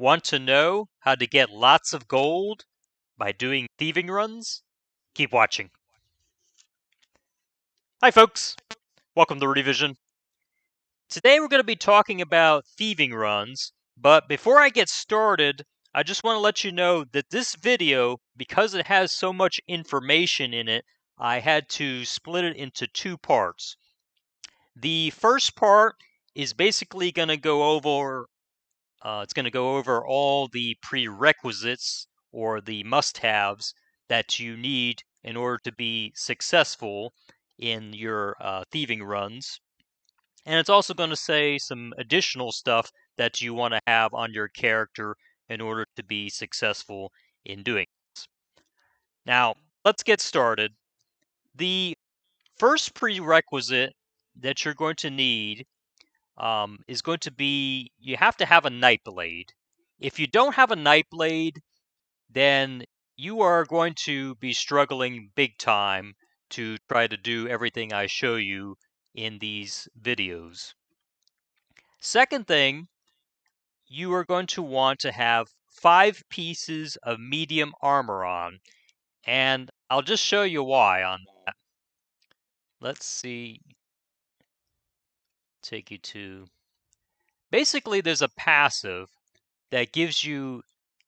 Want to know how to get lots of gold by doing thieving runs? Keep watching. Hi folks, welcome to Rudy Vision. Today we're going to be talking about thieving runs, but before I get started, I just want to let you know that this video, because it has so much information in it, I had to split it into two parts. The first part is basically going to go over all the prerequisites or the must-haves that you need in order to be successful in your thieving runs. And it's also going to say some additional stuff that you want to have on your character in order to be successful in doing this. Now, let's get started. The first prerequisite that you're going to need is going to be you have to have a night blade. If you don't have a night blade, then you are going to be struggling big time to try to do everything I show you in these videos. Second thing, you are going to want to have 5 pieces of medium armor on, and I'll just show you why on that. Let's see. Take you to. Basically, there's a passive that gives you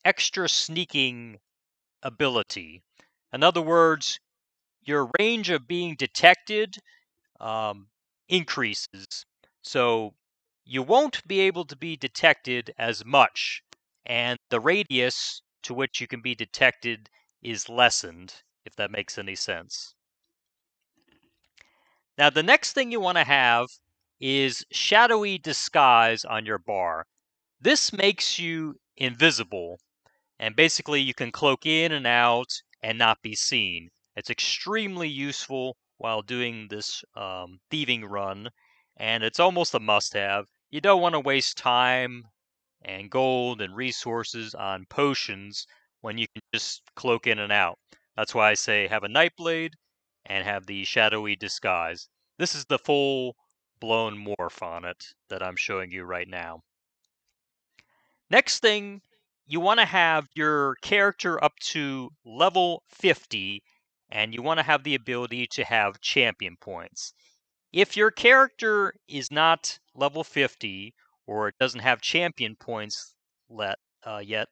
extra sneaking ability. In other words, your range of being detected increases. So you won't be able to be detected as much, and the radius to which you can be detected is lessened, if that makes any sense. Now, the next thing you want to have is shadowy disguise on your bar. This makes you invisible, and basically you can cloak in and out and not be seen. It's extremely useful while doing this thieving run, and it's almost a must-have. You don't want to waste time and gold and resources on potions when you can just cloak in and out. That's why I say have a Nightblade and have the shadowy disguise. This is the full-blown morph on it that I'm showing you right now. Next thing, you want to have your character up to level 50, and you want to have the ability to have champion points. If your character is not level 50, or it doesn't have champion points yet,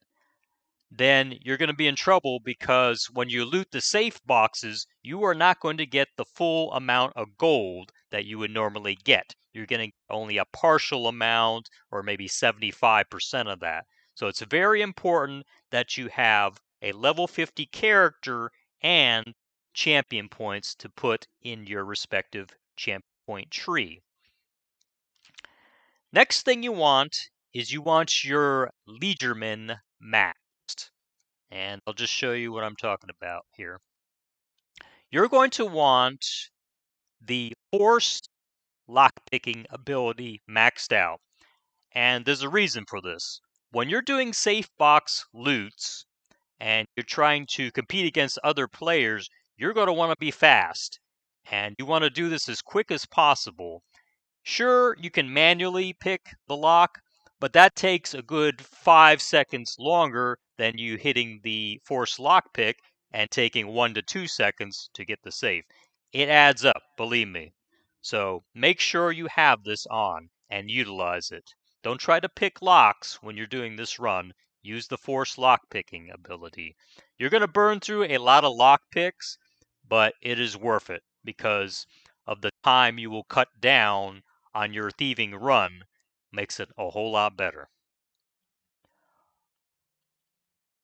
then you're going to be in trouble because when you loot the safe boxes, you are not going to get the full amount of gold that you would normally get. You're getting only a partial amount or maybe 75% of that. So it's very important that you have a level 50 character and champion points to put in your respective champion point tree. Next thing you want is you want your Leisureman maxed. And I'll just show you what I'm talking about here. You're going to want the forced lockpicking ability maxed out. And there's a reason for this. When you're doing safe box loots and you're trying to compete against other players, you're going to want to be fast. And you want to do this as quick as possible. Sure, you can manually pick the lock, but that takes a good 5 seconds longer than you hitting the forced lockpick and taking 1 to 2 seconds to get the safe. It adds up, believe me. So make sure you have this on and utilize it. Don't try to pick locks when you're doing this run. Use the forced lockpicking ability. You're going to burn through a lot of lockpicks, but it is worth it because of the time you will cut down on your thieving run. Makes it a whole lot better.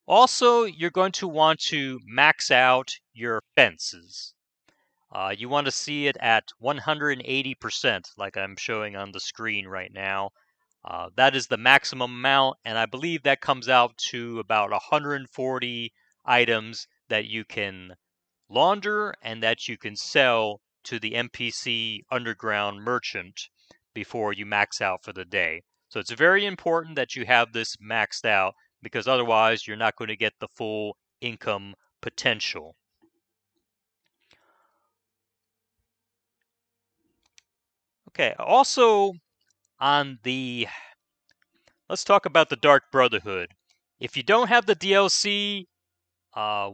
Also, you're going to want to max out your fences. You want to see it at 180%, like I'm showing on the screen right now. That is the maximum amount, and I believe that comes out to about 140 items that you can launder and that you can sell to the NPC underground merchant before you max out for the day. So it's very important that you have this maxed out because otherwise you're not going to get the full income potential. Okay, also on the let's talk about the Dark Brotherhood. If you don't have the DLC,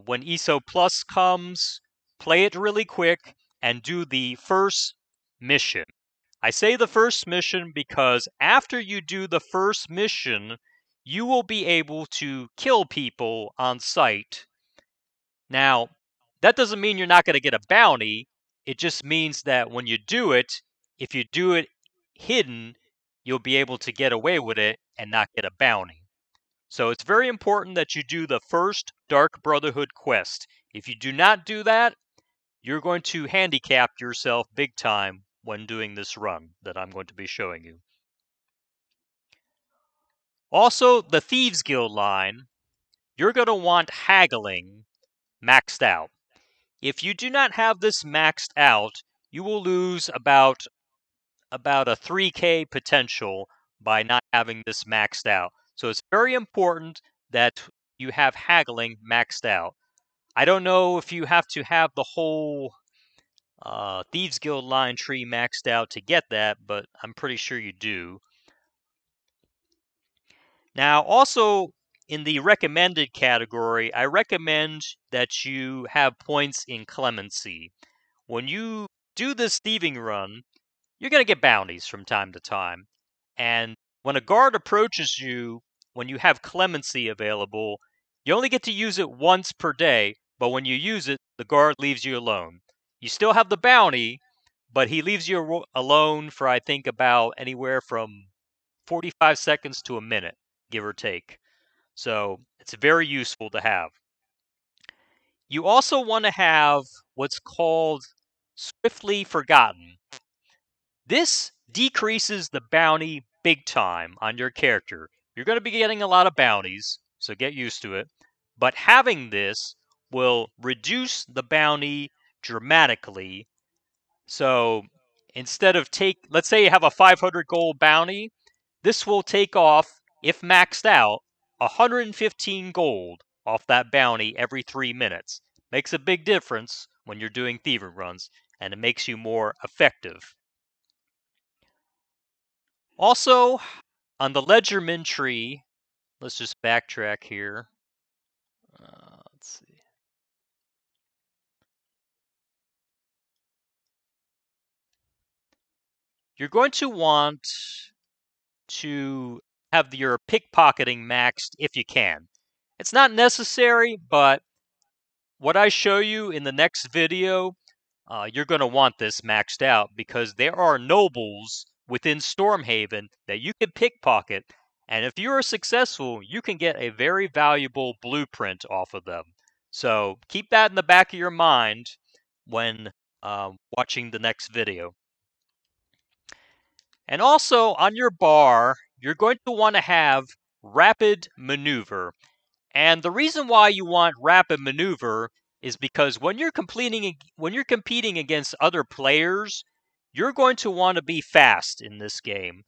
when ESO Plus comes, play it really quick and do the first mission. I say the first mission because after you do the first mission, you will be able to kill people on sight. Now, that doesn't mean you're not going to get a bounty. It just means that when you do it, if you do it hidden, you'll be able to get away with it and not get a bounty. So it's very important that you do the first Dark Brotherhood quest. If you do not do that, you're going to handicap yourself big time when doing this run that I'm going to be showing you. Also, the Thieves Guild line, you're going to want haggling maxed out. If you do not have this maxed out, you will lose about a 3k potential by not having this maxed out. So it's very important that you have haggling maxed out. I don't know if you have to have the whole Thieves Guild line tree maxed out to get that, but I'm pretty sure you do. Now, also in the recommended category, I recommend that you have points in clemency. When you do this thieving run, you're going to get bounties from time to time. And when a guard approaches you, when you have clemency available, you only get to use it once per day, but when you use it, the guard leaves you alone. You still have the bounty, but he leaves you alone for, I think, about anywhere from 45 seconds to a minute, give or take. So it's very useful to have. You also want to have what's called Swiftly Forgotten. This decreases the bounty big time on your character. You're going to be getting a lot of bounties, so get used to it. But having this will reduce the bounty dramatically. So instead of let's say you have a 500 gold bounty, this will take off, if maxed out, 115 gold off that bounty every 3 minutes. Makes a big difference when you're doing thieving runs, and it makes you more effective. Also, on the Leisureman tree, let's just backtrack here. Let's see. You're going to want to have your pickpocketing maxed if you can. It's not necessary, but what I show you in the next video, you're going to want this maxed out because there are nobles within Stormhaven that you can pickpocket, and if you are successful, you can get a very valuable blueprint off of them. So keep that in the back of your mind when watching the next video. And also on your bar, you're going to want to have rapid maneuver. And the reason why you want rapid maneuver is because when you're competing against other players, you're going to want to be fast in this game.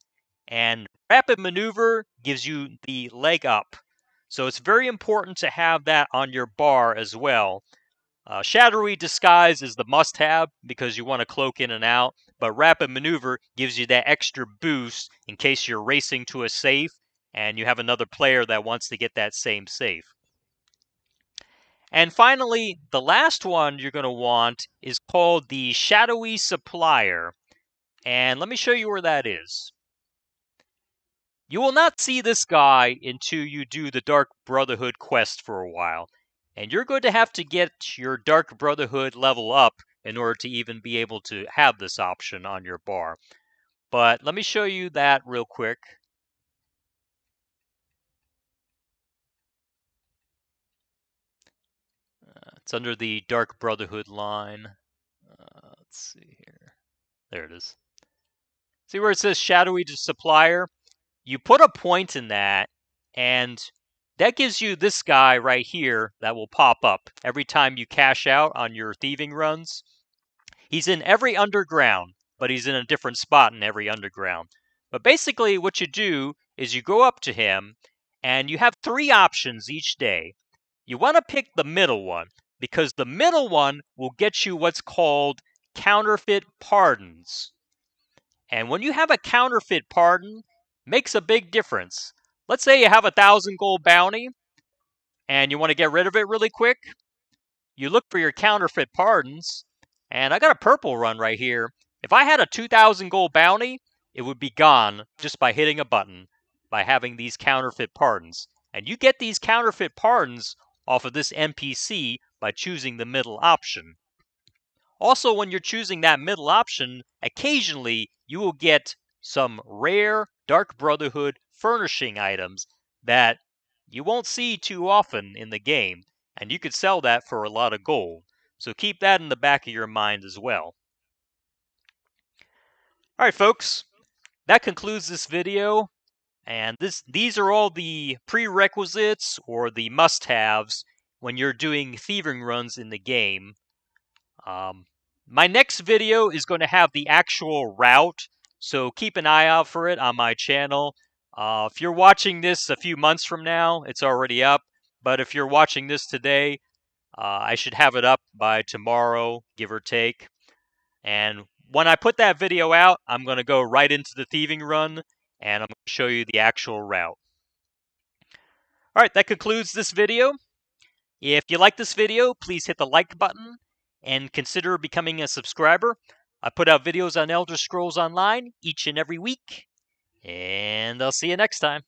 And rapid maneuver gives you the leg up. So it's very important to have that on your bar as well. Shadowy Disguise is the must-have because you want to cloak in and out, but Rapid Maneuver gives you that extra boost in case you're racing to a safe and you have another player that wants to get that same safe. And finally, the last one you're going to want is called the Shadowy Supplier. And let me show you where that is. You will not see this guy until you do the Dark Brotherhood quest for a while. And you're going to have to get your Dark Brotherhood level up in order to even be able to have this option on your bar. But let me show you that real quick. It's under the Dark Brotherhood line. Let's see here. There it is. See where it says Shadowy Supplier? You put a point in that, and that gives you this guy right here that will pop up every time you cash out on your thieving runs. He's in every underground, but he's in a different spot in every underground. But basically what you do is you go up to him, and you have 3 options each day. You want to pick the middle one, because the middle one will get you what's called counterfeit pardons. And when you have a counterfeit pardon, makes a big difference. Let's say you have a 1,000 gold bounty and you want to get rid of it really quick. You look for your counterfeit pardons, and I got a purple run right here. If I had a 2,000 gold bounty, it would be gone just by hitting a button, by having these counterfeit pardons. And you get these counterfeit pardons off of this NPC by choosing the middle option. Also, when you're choosing that middle option, occasionally you will get some rare Dark Brotherhood furnishing items that you won't see too often in the game, and you could sell that for a lot of gold. So keep that in the back of your mind as well. Alright folks, that concludes this video, and these are all the prerequisites or the must-haves when you're doing thieving runs in the game. My next video is going to have the actual route, so keep an eye out for it on my channel. If you're watching this a few months from now, it's already up, but if you're watching this today, I should have it up by tomorrow, give or take. And when I put that video out, I'm going to go right into the thieving run, and I'm going to show you the actual route. Alright, that concludes this video. If you like this video, please hit the like button and consider becoming a subscriber. I put out videos on Elder Scrolls Online each and every week, and I'll see you next time.